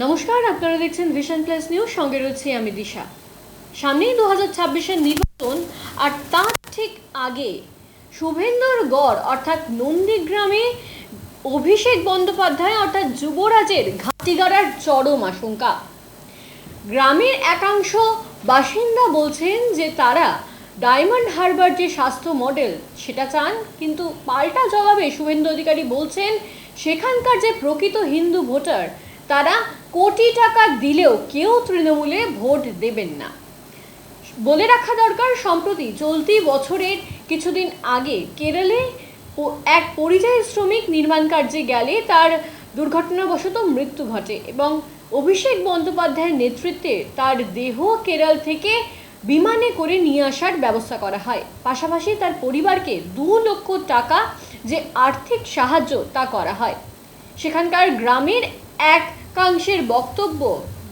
নমস্কার, আপনারা দেখছেন ভিশন প্লাস নিউজ। সঙ্গে রয়েছে আমি দিশা। সামনেই 2026-এর নির্বাচন, আর তার ঠিক আগে শুভেন্দুর গড় অর্থাৎ নন্দীগ্রামে অভিষেক বন্দ্যোপাধ্যায় অর্থাৎ যুবরাজের ঘাঁটি গাড়ার চরম আশঙ্কা। গ্রামের একাংশ বাসিন্দা বলছেন যে তারা ডায়মন্ড হারবার যে স্বাস্থ্য মডেল সেটা চান, কিন্তু পাল্টা জবাবে শুভেন্দু অধিকারী বলছেন সেখানকার যে প্রকৃত হিন্দু ভোটার তারা কোটি টাকা দিলেও কেউ তৃণমূলে ভোট দেবেন না। বলে রাখা দরকার, সম্প্রতি চলতি বছরের কিছুদিন আগে কেরলে এক পরিযায়ী শ্রমিক নির্মাণ কার্যে গেলে তার দুর্ঘটনাবশত মৃত্যু ঘটে এবং অভিষেক বন্দ্যোপাধ্যায়ের নেতৃত্বে তার দেহ কেরল থেকে বিমানে করে নিয়ে আসার ব্যবস্থা করা হয়। পাশাপাশি তার পরিবারকে 2 লক্ষ টাকা যে আর্থিক সাহায্য তা করা হয়। সেখানকার গ্রামের একাংশের বক্তব্য,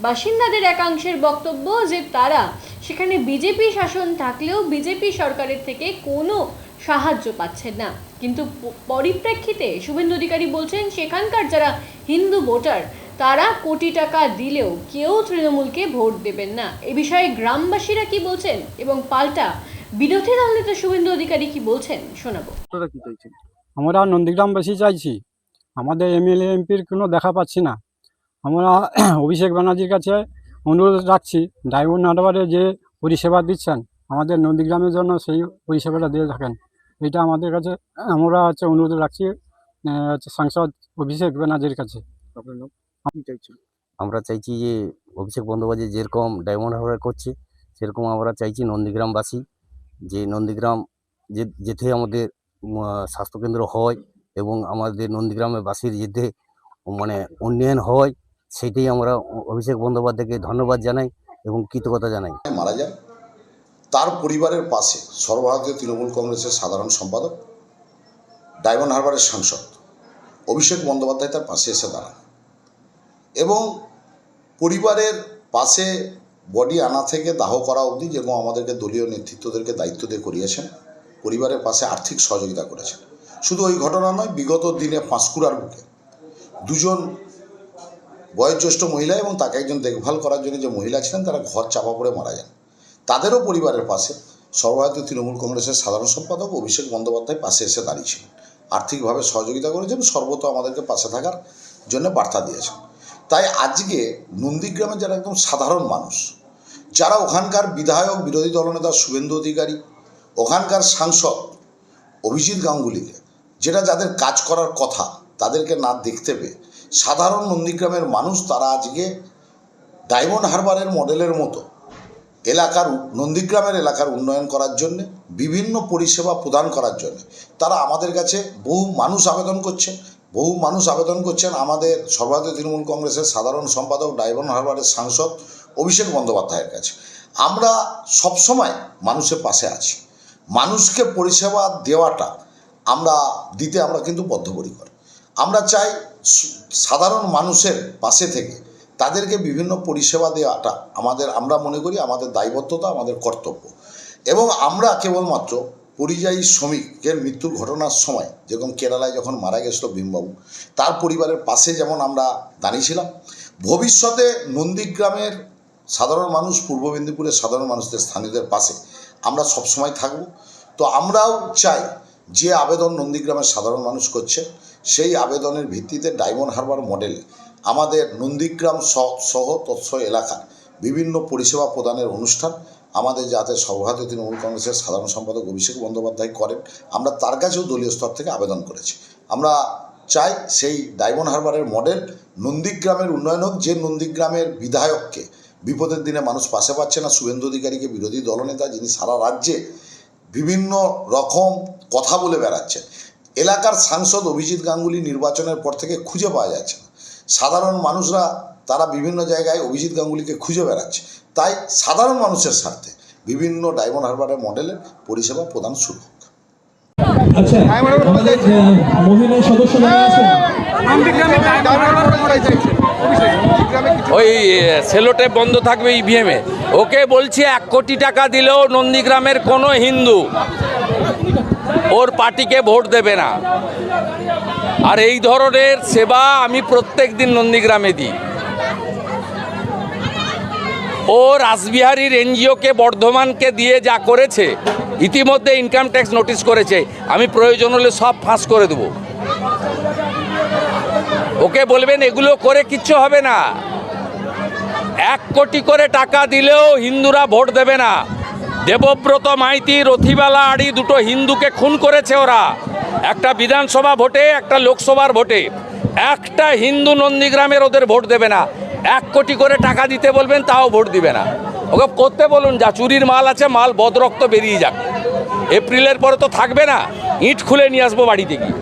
বাসিন্দাদের একাংশের বক্তব্য যে তারা সেখানে বিজেপি শাসন থাকলেও বিজেপি সরকারের থেকে কোনো সাহায্য পাচ্ছেন না। কিন্তু পরিপ্রেক্ষিতে শুভেন্দু অধিকারী বলছেন সেখানকার যারা হিন্দু ভোটার তারা কোটি টাকা দিলেও কেউ তৃণমূলকে ভোট দেবেন না। এ বিষয়ে গ্রামবাসীরা কি বলছেন এবং পাল্টা বিরোধী দলনেতা শুভেন্দু অধিকারী কি বলছেন শোনাবো। আমরা নন্দীগ্রামবাসী চাইছি, আমাদের এমএলএ এমপির কোনো দেখা পাচ্ছি না। আমরা অভিষেক ব্যানার্জির কাছে অনুরোধ রাখছি, ডায়মন্ড হারবারে যে পরিষেবা দিচ্ছেন আমাদের নন্দীগ্রামের জন্য সেই পরিষেবাটা দিয়ে থাকেন। এটা আমাদের কাছে আমরা অনুরোধ রাখছি সাংসদ অভিষেক ব্যানার্জির কাছে। আমরা চাইছি যে অভিষেক বন্দ্যোপাধ্যায় যেরকম ডায়মন্ড হারবার করছে সেরকম আমরা চাইছি নন্দীগ্রামবাসী যে নন্দীগ্রাম যেতে আমাদের স্বাস্থ্যকেন্দ্র হয় এবং আমাদের নন্দীগ্রামের বাসীর যেতে মানে উন্নয়ন হয়, সেটাই আমরা অভিষেক বন্দ্যোপাধ্যায়কে ধন্যবাদ জানাই এবং কৃতজ্ঞতা জানাই। মারা যান, তার পরিবারের পাশে সর্বভারতীয় তৃণমূল কংগ্রেসের সাধারণ সম্পাদক, ডায়মন্ড হারবারের সাংসদ অভিষেক বন্দ্যোপাধ্যায় তার পাশে এসে দাঁড়ান এবং পরিবারের পাশে বডি আনা থেকে দাহ করা অবধি যেরকম আমাদেরকে দলীয় নেতৃত্বদেরকে দায়িত্ব দিয়ে করিয়েছেন, পরিবারের পাশে আর্থিক সহযোগিতা করেছেন। শুধু ওই ঘটনা নয়, বিগত দিনে পাঁশকুড়ার বুকে 2জন বয়োজ্যেষ্ঠ মহিলা এবং তাকে একজন দেখভাল করার জন্য যে মহিলা ছিলেন তারা ঘর চাপা পড়ে মারা যান। তাদেরও পরিবারের পাশে সর্বভারতীয় তৃণমূল কংগ্রেসের সাধারণ সম্পাদক অভিষেক বন্দ্যোপাধ্যায় পাশে এসে দাঁড়িয়েছিলেন, আর্থিকভাবে সহযোগিতা করেছেন, সর্বত আমাদেরকে পাশে থাকার জন্য বার্তা দিয়েছেন। তাই আজকে নন্দীগ্রামে যারা একদম সাধারণ মানুষ, যারা ওখানকার বিধায়ক বিরোধী দলনেতা শুভেন্দু অধিকারী, ওখানকার সাংসদ অভিজিৎ গাঙ্গুলিকে যেটা যাদের কাজ করার কথা তাদেরকে না দেখতে পেয়ে সাধারণ নন্দীগ্রামের মানুষ তারা আজকে ডায়মন্ড হারবারের মডেলের মতো এলাকার নন্দীগ্রামের এলাকার উন্নয়ন করার জন্য, বিভিন্ন পরিষেবা প্রদান করার জন্য তারা আমাদের কাছে বহু মানুষ আবেদন করছেন আমাদের সর্বভারতীয় তৃণমূল কংগ্রেসের সাধারণ সম্পাদক ডায়মন্ড হারবারের সাংসদ অভিষেক বন্দ্যোপাধ্যায়ের কাছে। আমরা সবসময় মানুষের পাশে আছি, মানুষকে পরিষেবা দেওয়াটা আমরা কিন্তু বদ্ধপরিকর। আমরা চাই সাধারণ মানুষের পাশে থেকে তাদেরকে বিভিন্ন পরিষেবা দেওয়াটা আমরা মনে করি আমাদের দায়বদ্ধতা, আমাদের কর্তব্য। এবং আমরা কেবলমাত্র পরিযায়ী শ্রমিকের মৃত্যুর ঘটনার সময় যেরকম কেরালায় যখন মারা গেছিল ভীমবাবু, তার পরিবারের পাশে যেমন আমরা দাঁড়িয়েছিলাম, ভবিষ্যতে নন্দীগ্রামের সাধারণ মানুষ, পূর্ব মেদিনীপুরের সাধারণ মানুষদের, স্থানীয়দের পাশে আমরা সবসময় থাকব। তো আমরাও চাই যে আবেদন নন্দীগ্রামের সাধারণ মানুষ করছে সেই আবেদনের ভিত্তিতে ডায়মন্ড হারবার মডেলে আমাদের নন্দীগ্রাম সহ তৎস এলাকার বিভিন্ন পরিষেবা প্রদানের অনুষ্ঠান আমাদের যাতে সর্বভারতীয় তৃণমূল কংগ্রেসের সাধারণ সম্পাদক অভিষেক বন্দ্যোপাধ্যায় করেন, আমরা তার কাছেও দলীয় স্তর থেকে আবেদন করেছি। আমরা চাই সেই ডায়মন্ড হারবারের মডেল নন্দীগ্রামের উন্নয়ন হোক। যে নন্দীগ্রামের বিধায়ককে বিপদের দিনে মানুষ পাশে পাচ্ছে না, শুভেন্দু অধিকারীকে বিরোধী দলনেতা যিনি সারা রাজ্যে বিভিন্ন রকম কথা বলে বেড়াচ্ছেন, এলাকার সাংসদ অভিজিৎ গাঙ্গুলি নির্বাচনের পর থেকে খুঁজে পাওয়া যাচ্ছে না। সাধারণ মানুষরা তারা বিভিন্ন জায়গায় অভিজিৎ গাঙ্গুলিকে খুঁজে বেড়াচ্ছে। তাই সাধারণ মানুষের স্বার্থে বিভিন্ন ডায়মন্ড হারবারের মডেলের পরিষেবা প্রদান শুরু হোক। আচ্ছা, মহিলা সদস্য ওই সেলোটেপ বন্ধ থাকবে ইভিএমে, ওকে বলছি 1 কোটি টাকা দিলেও নন্দীগ্রামের কোনো হিন্দু ওর পার্টিকে ভোট দেবে না। আর এই ধরনের সেবা আমি প্রত্যেক দিন নন্দীগ্রামে দিই। ও রাসবিহারীর এনজিওকে বর্ধমানকে দিয়ে যা করেছে, ইতিমধ্যে ইনকাম ট্যাক্স নোটিশ করেছে, আমি প্রয়োজন হলে সব ফাঁস করে দেবো। ওকে বলবেন এগুলো করে কিচ্ছু হবে না। 1 কোটি করে টাকা দিলেও হিন্দুরা ভোট দেবে না। দেবব্রত মাইতি, রথিবালা আড়ি দুটো হিন্দুকে খুন করেছে ওরা, একটা বিধানসভা ভোটে, একটা লোকসভার ভোটে। একটা হিন্দু নন্দীগ্রামের ওদের ভোট দেবে না। 1 কোটি করে টাকা দিতে বলবেন, তাও ভোট দিবে না। ওকে করতে বলুন, যা চুরির মাল আছে মাল বদরক্ত বেরিয়ে যাক। এপ্রিলের পরে তো থাকবে না, ইট খুলে নিয়ে আসবো বাড়িতে গিয়ে।